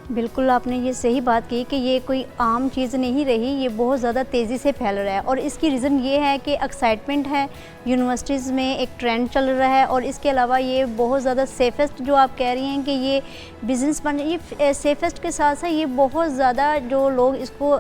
बिल्कुल, आपने ये सही बात की कि ये कोई आम चीज़ नहीं रही, ये बहुत ज़्यादा तेज़ी से फैल रहा है और इसकी रीज़न ये है कि एक्साइटमेंट है, यूनिवर्सिटीज़ में एक ट्रेंड चल रहा है और इसके अलावा ये बहुत ज़्यादा सेफेस्ट जो आप कह रही हैं कि ये बिज़नेस बन ये सेफेस्ट के साथ साथ ये बहुत ज़्यादा जो लोग इसको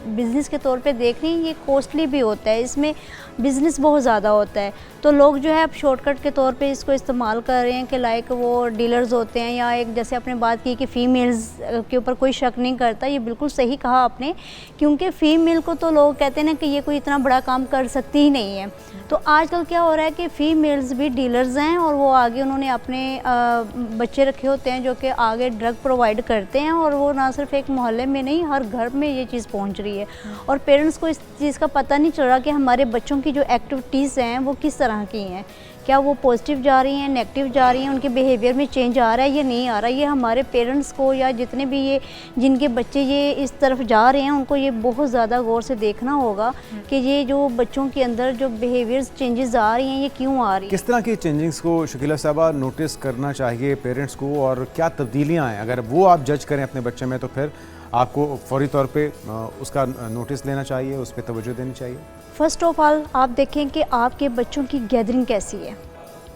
बिज़नेस के तौर पे देख रहे हैं, ये कॉस्टली भी होता है, इसमें बिज़नेस बहुत ज़्यादा होता है। तो लोग जो है अब शॉर्टकट के तौर पे इसको इस्तेमाल कर रहे हैं कि लाइक वो डीलर्स होते हैं या एक जैसे आपने बात की कि फ़ीमेल्स के ऊपर कोई शक नहीं करता, ये बिल्कुल सही कहा आपने, क्योंकि फ़ीमेल को तो लोग कहते हैं ना कि ये कोई इतना बड़ा काम कर सकती ही नहीं है। तो आजकल क्या हो रहा है कि फ़ीमेल्स भी डीलर्स हैं और वो आगे उन्होंने अपने बच्चे रखे होते हैं जो कि आगे ड्रग प्रोवाइड करते हैं और वो ना सिर्फ एक मोहल्ले में नहीं, हर घर में ये चीज़ पहुंच रही है और पेरेंट्स को इस चीज़ का पता नहीं चल रहा कि हमारे बच्चों की जो एक्टिविटीज़ हैं वो किस तरह की हैं, क्या वो पॉजिटिव जा रही हैं, नेगेटिव जा रही हैं, उनके बिहेवियर में चेंज आ रहा है या नहीं आ रहा है। ये हमारे पेरेंट्स को या जितने भी ये जिनके बच्चे ये इस तरफ जा रहे हैं उनको ये बहुत ज़्यादा गौर से देखना होगा कि ये जो बच्चों के अंदर जो बिहेवियर्स चेंजेस आ रही हैं ये क्यों आ रही हैं। किस तरह की चेंजिंग्स को शकीला साहबा नोटिस करना चाहिए पेरेंट्स को और क्या तब्दीलियाँ हैं, अगर वो आप जज करें अपने बच्चे में तो फिर आपको फौरी तौर पे उसका नोटिस लेना चाहिए, उस पर तवज्जो देनी चाहिए? फ़र्स्ट ऑफ़ ऑल आप देखें कि आपके बच्चों की गैदरिंग कैसी है,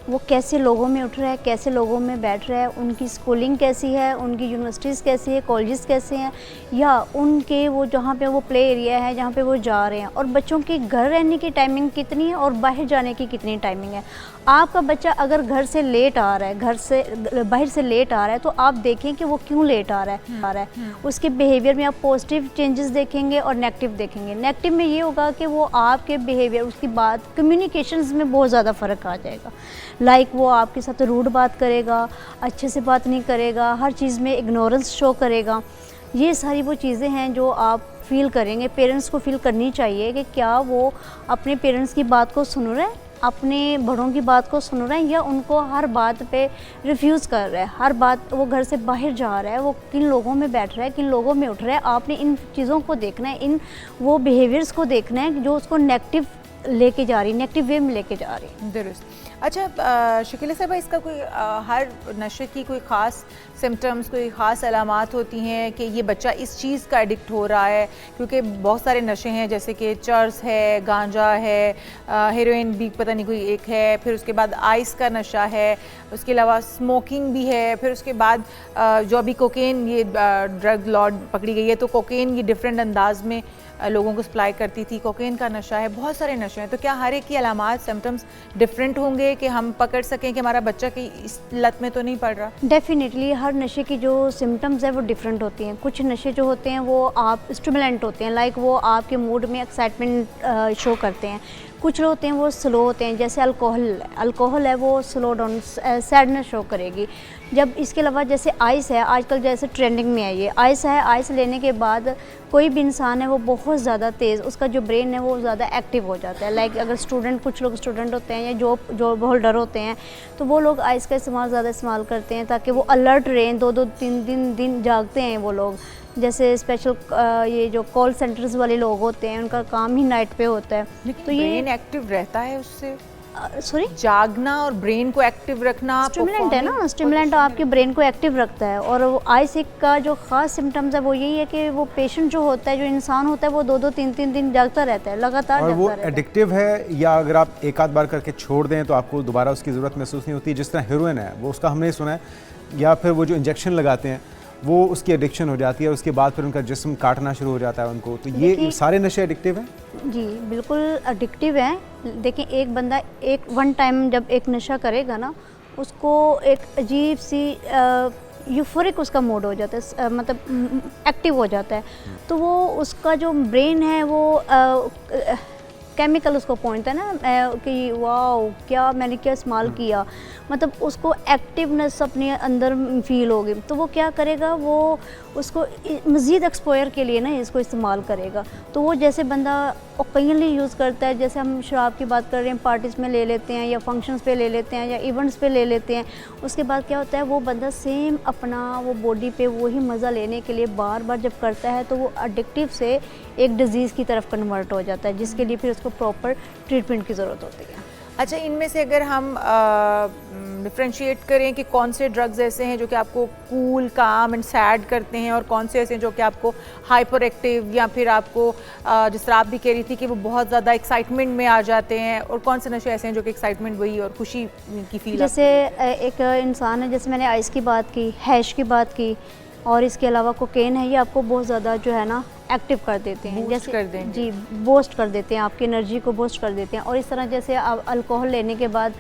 वो कैसे लोगों में उठ रहा है, कैसे लोगों में बैठ रहा है, उनकी स्कूलिंग कैसी है, उनकी यूनिवर्सिटीज़ कैसी है, कॉलेजेस कैसे हैं, या उनके वो जहाँ पे वो प्ले एरिया है जहाँ पे वो जा रहे हैं, और बच्चों के घर रहने की टाइमिंग कितनी है और बाहर जाने की कितनी टाइमिंग है। आपका बच्चा अगर घर से लेट आ रहा है, घर से बाहर से लेट आ रहा है, तो आप देखें कि वो क्यों लेट आ रहा है। उसके बिहेवियर में आप पॉजिटिव चेंजेस देखेंगे और नेगेटिव देखेंगे। नेगेटिव में ये होगा कि वो आपके बिहेवियर, उसकी बात, कम्युनिकेशंस में बहुत ज़्यादा फ़र्क आ जाएगा। लाइक वो आपके साथ रूड बात करेगा, अच्छे से बात नहीं करेगा, हर चीज़ में इग्नोरेंस शो करेगा। ये सारी वो चीज़ें हैं जो आप फील करेंगे, पेरेंट्स को फील करनी चाहिए कि क्या वो अपने पेरेंट्स की बात को सुन रहे हैं, अपने बड़ों की बात को सुन रहे हैं, या उनको हर बात पे रिफ्यूज़ कर रहा है। हर बात, वो घर से बाहर जा रहा है, वो किन लोगों में बैठ रहा है, किन लोगों में उठ रहा है, आपने इन चीज़ों को देखना है, इन वो बिहेवियर्स को देखना है जो उसको नेगेटिव लेके जा रही है, नेगेटिव वे में लेके जा रही है। दुरुस्त। अच्छा शकीला साहबा, इसका कोई हर नशे की कोई ख़ास सिम्टम्स, कोई ख़ास अलामात होती हैं कि ये बच्चा इस चीज़ का एडिक्ट हो रहा है? क्योंकि बहुत सारे नशे हैं, जैसे कि चर्स है, गांजा है, हेरोइन भी पता नहीं कोई एक है, फिर उसके बाद आइस का नशा है, उसके अलावा स्मोकिंग भी है, फिर उसके बाद जो अभी कोकेन, ये ड्रग लॉर्ड पकड़ी गई है, तो कोकेन ये डिफरेंट अंदाज में लोगों को सप्लाई करती थी, कोकेन का नशा है, बहुत सारे नशे हैं। तो क्या हर एक की अलामात, सिम्टम्स डिफरेंट होंगे कि हम पकड़ सकें कि हमारा बच्चा की इस लत में तो नहीं पड़ रहा? डेफिनेटली हर नशे की जो सिम्टम्स है वो डिफरेंट होती हैं। कुछ नशे जो होते हैं वो आप स्टिमुलेंट होते हैं, लाइक वो आपके मूड में एक्साइटमेंट शो करते हैं। कुछ होते हैं वो स्लो होते हैं, जैसे अल्कोहल है वो स्लो डाउन सैडनेस शो करेगी। जब इसके अलावा जैसे आइस है, आजकल जैसे ट्रेंडिंग में है ये आइस है, आइस लेने के बाद कोई भी इंसान है वो बहुत ज़्यादा तेज़, उसका जो ब्रेन है वो ज़्यादा एक्टिव हो जाता है। लाइक अगर कुछ लोग स्टूडेंट होते हैं या जॉब होल्डर होते हैं, तो वो लोग आइस का ज़्यादा इस्तेमाल करते हैं ताकि वो अलर्ट रहें। 2-2 3 दिन जागते हैं वो लोग। जैसे स्पेशल ये जो कॉल सेंटर्स वाले लोग होते हैं, उनका काम ही नाइट पे होता है। तो ये ब्रेन एक्टिव रहता है उससे? सॉरी, जागना और ब्रेन को एक्टिव रखना स्टिमुलेंट है ना, स्टिमुलेंट आपके ब्रेन को एक्टिव रखता है। और वो आई सिक का जो ख़ास सिम्टम्स है वो यही है कि वो पेशेंट जो होता है, जो इंसान होता है, वो 2-2 3-3 दिन जागता रहता है, लगातार और जागता वो रहता है। एडिक्टिव है, या अगर आप एक आध बार करके छोड़ दें तो आपको दोबारा उसकी ज़रूरत महसूस नहीं होती? जिस तरह हेरोइन है वो, उसका हमने सुना है, या फिर वो जो इंजेक्शन लगाते हैं वो उसकी एडिक्शन हो जाती है, उसके बाद फिर उनका जिस्म काटना शुरू हो जाता है उनको। तो ये सारे नशे एडिक्टिव हैं? जी बिल्कुल एडिक्टिव है। देखिए, एक बंदा वन टाइम जब एक नशा करेगा ना, उसको एक अजीब सी यूफोरिक उसका मूड हो जाता है, मतलब एक्टिव हो जाता है। तो वो उसका जो ब्रेन है वो केमिकल उसको पहुंचता है ना कि वाओ क्या मैंने क्या इस्तेमाल किया, मतलब उसको एक्टिवनेस अपने अंदर फील होगी। तो वो क्या करेगा, वो उसको मज़ीद एक्सपोयर के लिए ना इसको इस्तेमाल करेगा। तो वो जैसे बंदा ओकेजनली यूज़ करता है, जैसे हम शराब की बात कर रहे हैं, पार्टीज़ में ले लेते हैं या फंक्शंस पे ले लेते हैं या इवेंट्स पे ले लेते हैं, उसके बाद क्या होता है, वो बंदा सेम अपना वो बॉडी पे वही मज़ा लेने के लिए बार बार जब करता है, तो वो एडिक्टिव से एक डिज़ीज़ की तरफ कन्वर्ट हो जाता है, जिसके लिए फिर उसको प्रॉपर ट्रीटमेंट की ज़रूरत होती है। अच्छा, इनमें से अगर हम डिफ्रेंशिएट करें कि कौन से ड्रग्स ऐसे हैं जो कि आपको कूल, काम एंड सैड करते हैं और कौन से ऐसे हैं जो कि आपको हाइपर एक्टिव या फिर आपको जिस तरह आप भी कह रही थी कि वो बहुत ज़्यादा एक्साइटमेंट में आ जाते हैं, और कौन से नशे ऐसे हैं जो कि एक्साइटमेंट वही और खुशी की फील? जैसे एक इंसान है, जैसे मैंने आइस की बात की, हैश की बात की, और इसके अलावा कोकेन है, ये आपको बहुत ज़्यादा जो है ना एक्टिव कर देते हैं, बूस्ट कर देंगे। जी बूस्ट कर देते हैं, आपकी एनर्जी को बूस्ट कर देते हैं। और इस तरह जैसे आप अल्कोहल लेने के बाद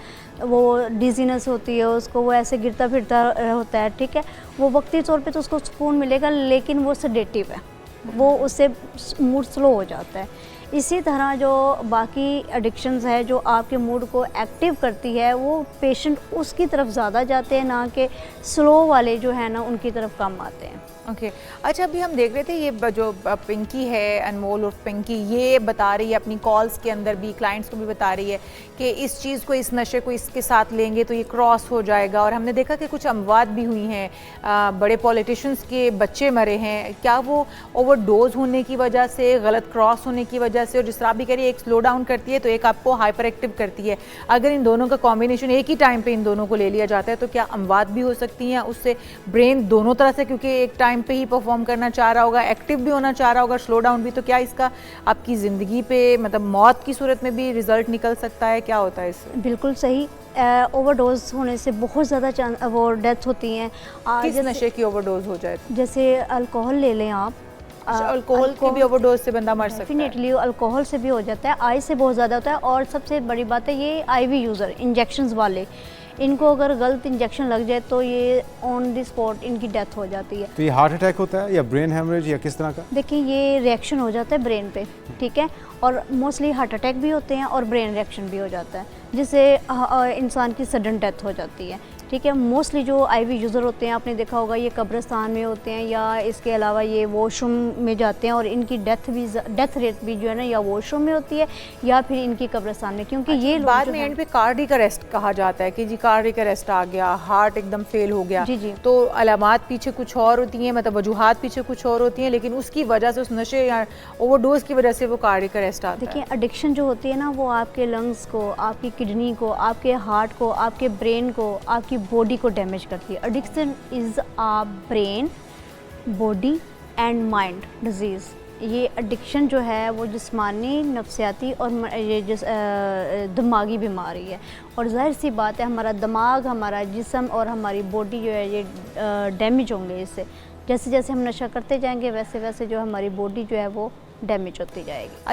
वो डिजीनेस होती है, उसको वो ऐसे गिरता फिरता होता है, ठीक है, वो वक्ती तौर पे तो उसको सुकून मिलेगा, लेकिन वो सेडेटिव है, वो उससे मूड स्लो हो जाता है। इसी तरह जो बाकी एडिक्शंस है जो आपके मूड को एक्टिव करती है, वो पेशेंट उसकी तरफ ज़्यादा जाते हैं, ना कि स्लो वाले जो है ना उनकी तरफ कम आते हैं। ओके अच्छा, अभी हम देख रहे थे ये जो पिंकी है, अनमोल और पिंकी, ये बता रही है अपनी कॉल्स के अंदर भी, क्लाइंट्स को भी बता रही है कि इस चीज़ को, इस नशे को इसके साथ लेंगे तो ये क्रॉस हो जाएगा। और हमने देखा कि कुछ अमवात भी हुई हैं, बड़े पॉलिटिशियंस के बच्चे मरे हैं। क्या वो ओवरडोज होने की वजह से, गलत क्रॉस होने की वजह से, और जिस तरह आप भी कह रही है एक स्लो डाउन करती है तो एक आपको हाइपर एक्टिव करती है, अगर इन दोनों का कॉम्बिनेशन एक ही टाइम पर इन दोनों को ले लिया जाता है तो क्या अमवात भी हो सकती हैं उससे? ब्रेन दोनों तरह से, क्योंकि एक टाइम पे ही परफॉर्म करना चाह रहा होगा, एक्टिव भी होना चाह रहा होगा, स्लो डाउन भी, तो क्या इसका आपकी ज़िंदगी पे, मतलब मौत की सूरत में भी रिजल्ट निकल सकता है? क्या होता है इससे? बिल्कुल सही, ओवरडोज होने से बहुत ज़्यादा वो डेथ होती हैं। किस नशे की ओवरडोज हो जाए? जैसे अल्कोहल ले लें आप, अल्कोहल की भी ओवरडोज से बंदा मर सकता है? डेफिनेटली अल्कोहल से भी हो जाता है, आई से बहुत ज़्यादा होता है। और सबसे बड़ी बात है ये आईवी यूज़र, इंजेक्शंस वाले, इनको अगर गलत इंजेक्शन लग जाए तो ये ऑन द स्पॉट इनकी डेथ हो जाती है। तो ये हार्ट अटैक होता है या ब्रेन हेमरेज या किस तरह का? देखिए ये रिएक्शन हो जाता है ब्रेन पे, ठीक है, और मोस्टली हार्ट अटैक भी होते हैं और ब्रेन रिएक्शन भी हो जाता है, जिससे इंसान की सडन डेथ हो जाती है, ठीक है। मोस्टली जो आईवी यूज़र होते हैं, आपने देखा होगा, ये कब्रिस्तान में होते हैं या इसके अलावा ये वॉशरूम में जाते हैं, और इनकी डेथ रेट भी जो है ना या वॉशरूम में होती है या फिर इनकी कब्रिस्तान में, क्योंकि ये बाद में एंड पे कार्डियक अरेस्ट कहा जाता है कि जी कार्डियक अरेस्ट आ गया, हार्ट एकदम फेल हो गया। जी जी। तो अलामात पीछे कुछ और होती हैं, मतलब वजूहात पीछे कुछ और होती हैं, लेकिन उसकी वजह से, उस नशे या ओवरडोज की वजह से वो कार्डियक अरेस्ट आता है। देखिए एडिक्शन जो होती है ना, वो आपके लंग्स को, आपकी किडनी को, आपके हार्ट को, आपके ब्रेन को, आपकी बॉडी को डैमेज करती है। Addiction is a brain, body and mind disease. ये एडिक्शन जो है वो जिस्मानी, नफ्सियाती और ये दिमागी बीमारी है। और जाहिर सी बात है हमारा दिमाग, हमारा जिस्म और हमारी बॉडी जो है ये डैमेज होंगे इससे। जैसे जैसे हम नशा करते जाएंगे वैसे वैसे जो हमारी बॉडी जो है वो डैमेज होती जाएगी।